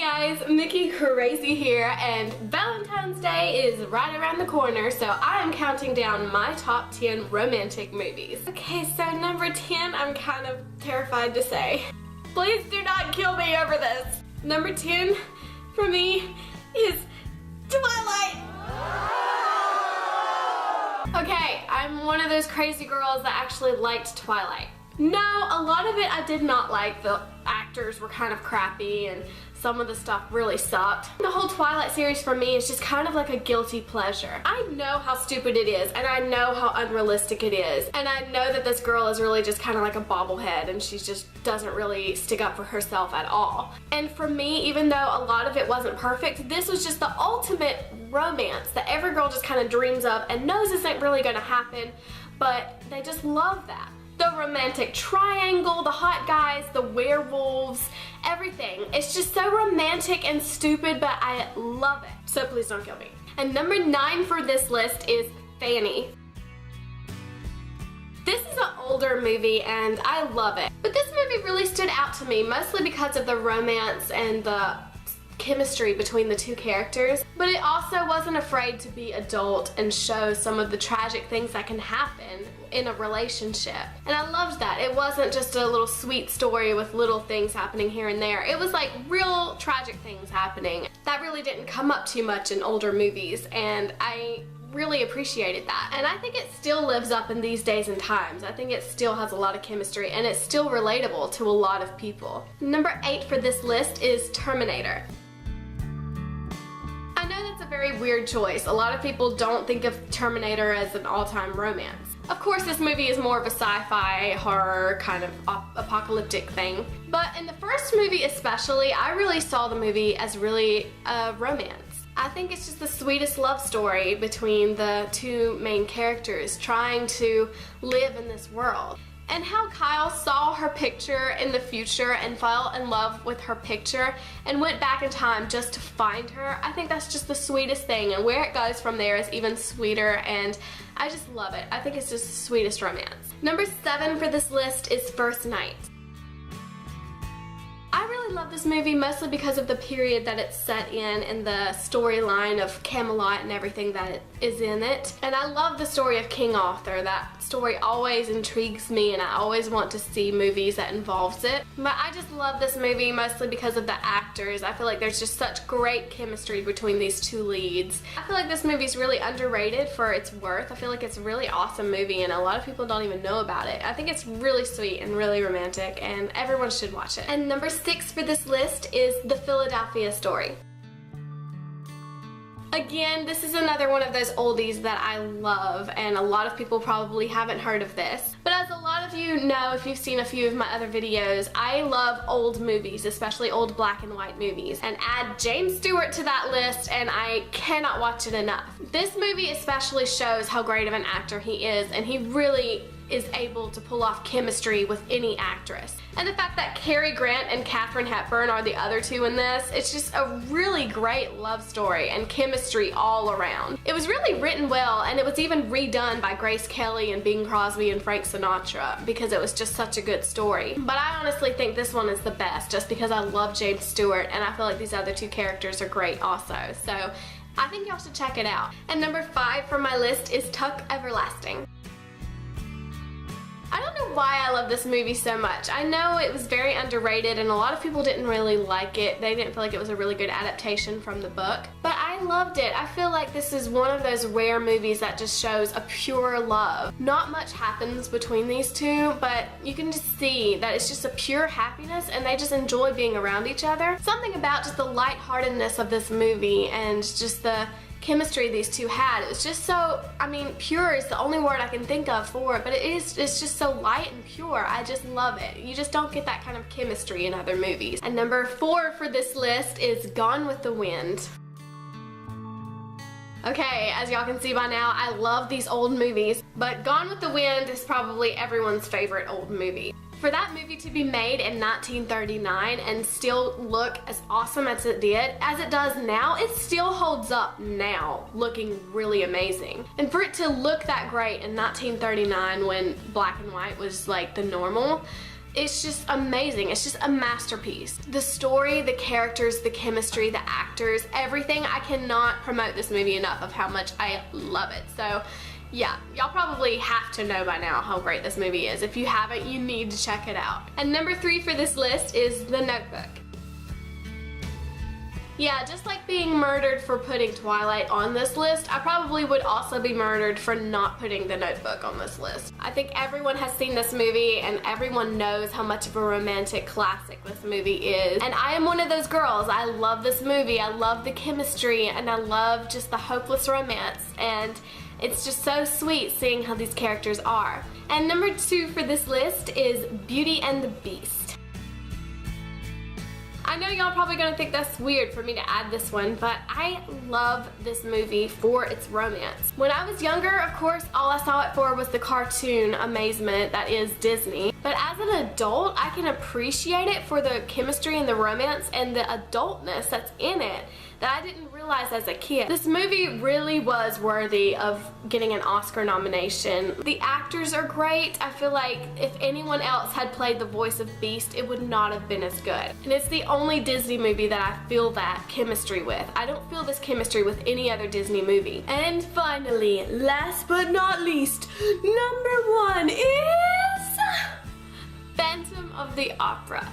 guys, Mickey Crazy here, and Valentine's Day is right around the corner, so I am counting down my top 10 romantic movies. Okay, so number 10, I'm kind of terrified to say. Please do not kill me over this. Number 10 for me is Twilight. Okay, I'm one of those crazy girls that actually liked Twilight. No, a lot of it I did not like. The actors were kind of crappy and some of the stuff really sucked. The whole Twilight series for me is just kind of like a guilty pleasure. I know how stupid it is and I know how unrealistic it is, and I know that this girl is really just kind of like a bobblehead and she just doesn't really stick up for herself at all. And for me, even though a lot of it wasn't perfect, this was just the ultimate romance that every girl just kind of dreams of and knows isn't really gonna happen, but they just love that. The romantic triangle, the hot guys, the werewolves, everything. It's just so romantic and stupid, but I love it. So please don't kill me. And number 9 for this list is Fanny. This is an older movie and I love it. But this movie really stood out to me, mostly because of the romance and the chemistry between the two characters, but it also wasn't afraid to be adult and show some of the tragic things that can happen in a relationship. And I loved that. It wasn't just a little sweet story with little things happening here and there. It was like real tragic things happening. That really didn't come up too much in older movies, and I really appreciated that. And I think it still lives up in these days and times. I think it still has a lot of chemistry and it's still relatable to a lot of people. Number 8 for this list is Terminator. I know that's a very weird choice. A lot of people don't think of Terminator as an all-time romance. Of course, this movie is more of a sci-fi, horror, kind of apocalyptic thing. But in the first movie especially, I really saw the movie as really a romance. I think it's just the sweetest love story between the two main characters trying to live in this world. And how Kyle saw her picture in the future and fell in love with her picture and went back in time just to find her. I think that's just the sweetest thing, and where it goes from there is even sweeter, and I just love it. I think it's just the sweetest romance. Number 7 for this list is First Night. I really love this movie mostly because of the period that it's set in and the storyline of Camelot and everything that is in it. And I love the story of King Arthur. That story always intrigues me and I always want to see movies that involves it. But I just love this movie mostly because of the actors. I feel like there's just such great chemistry between these two leads. I feel like this movie is really underrated for its worth. I feel like it's a really awesome movie and a lot of people don't even know about it. I think it's really sweet and really romantic and everyone should watch it. And number 6 for this list is The Philadelphia Story. Again, this is another one of those oldies that I love, and a lot of people probably haven't heard of this. But as a lot of you know, if you've seen a few of my other videos, I love old movies, especially old black and white movies. And add James Stewart to that list and I cannot watch it enough. This movie especially shows how great of an actor he is, and he really is able to pull off chemistry with any actress. And the fact that Cary Grant and Katharine Hepburn are the other two in this, it's just a really great love story and chemistry all around. It was really written well, and it was even redone by Grace Kelly and Bing Crosby and Frank Sinatra because it was just such a good story. But I honestly think this one is the best just because I love James Stewart and I feel like these other two characters are great also. So I think y'all should check it out. And number 5 for my list is Tuck Everlasting. I don't know why I love this movie so much. I know it was very underrated and a lot of people didn't really like it. They didn't feel like it was a really good adaptation from the book. But I loved it. I feel like this is one of those rare movies that just shows a pure love. Not much happens between these two, but you can just see that it's just a pure happiness and they just enjoy being around each other. Something about just the lightheartedness of this movie and just the chemistry these two had. It was just so, I mean, pure is the only word I can think of for it, but it's just so light and pure. I just love it. You just don't get that kind of chemistry in other movies. And number 4 for this list is Gone with the Wind. Okay, as y'all can see by now, I love these old movies, but Gone with the Wind is probably everyone's favorite old movie. For that movie to be made in 1939 and still look as awesome as it did, as it does now, it still holds up now, looking really amazing. And for it to look that great in 1939 when black and white was like the normal, It's just amazing. It's just a masterpiece. The story, the characters, the chemistry, the actors, everything. I cannot promote this movie enough of how much I love it. So yeah, y'all probably have to know by now how great this movie is. If you haven't, you need to check it out. And number 3 for this list is The Notebook. Yeah, just like being murdered for putting Twilight on this list, I probably would also be murdered for not putting The Notebook on this list. I think everyone has seen this movie and everyone knows how much of a romantic classic this movie is. And I am one of those girls. I love this movie. I love the chemistry and I love just the hopeless romance. And it's just so sweet seeing how these characters are. And number 2 for this list is Beauty and the Beast. I know y'all probably gonna think that's weird for me to add this one, but I love this movie for its romance. When I was younger, of course, all I saw it for was the cartoon amazement that is Disney. But as an adult, I can appreciate it for the chemistry and the romance and the adultness that's in it that I didn't realize as a kid. This movie really was worthy of getting an Oscar nomination. The actors are great. I feel like if anyone else had played the voice of Beast, it would not have been as good. And it's the only Disney movie that I feel that chemistry with. I don't feel this chemistry with any other Disney movie. And finally, last but not least, number 1 is Phantom of the Opera.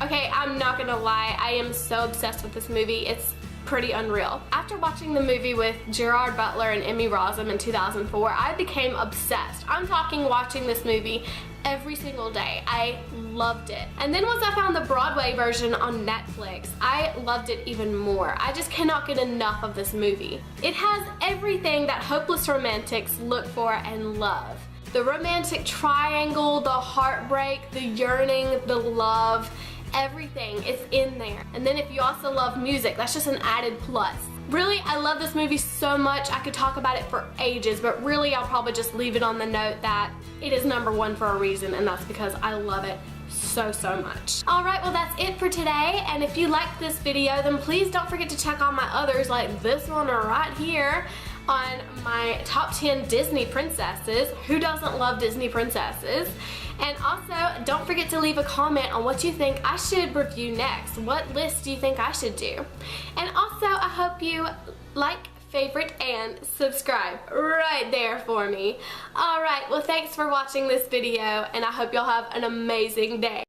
Okay, I'm not gonna lie, I am so obsessed with this movie. It's pretty unreal. After watching the movie with Gerard Butler and Emmy Rossum in 2004, I became obsessed. I'm talking watching this movie every single day. I loved it. And then once I found the Broadway version on Netflix, I loved it even more. I just cannot get enough of this movie. It has everything that hopeless romantics look for and love. The romantic triangle, the heartbreak, the yearning, the love, everything is in there. And then if you also love music, that's just an added plus. Really, I love this movie so much. I could talk about it for ages, but really I'll probably just leave it on the note that it is number 1 for a reason, and that's because I love it so much. Alright, well that's it for today, and if you liked this video, then please don't forget to check out my others like this one right here on my top 10 Disney princesses. Who doesn't love Disney princesses? And also, don't forget to leave a comment on what you think I should review next. What list do you think I should do? And also, I hope you like, favorite, and subscribe right there for me. Alright, well thanks for watching this video, and I hope y'all have an amazing day.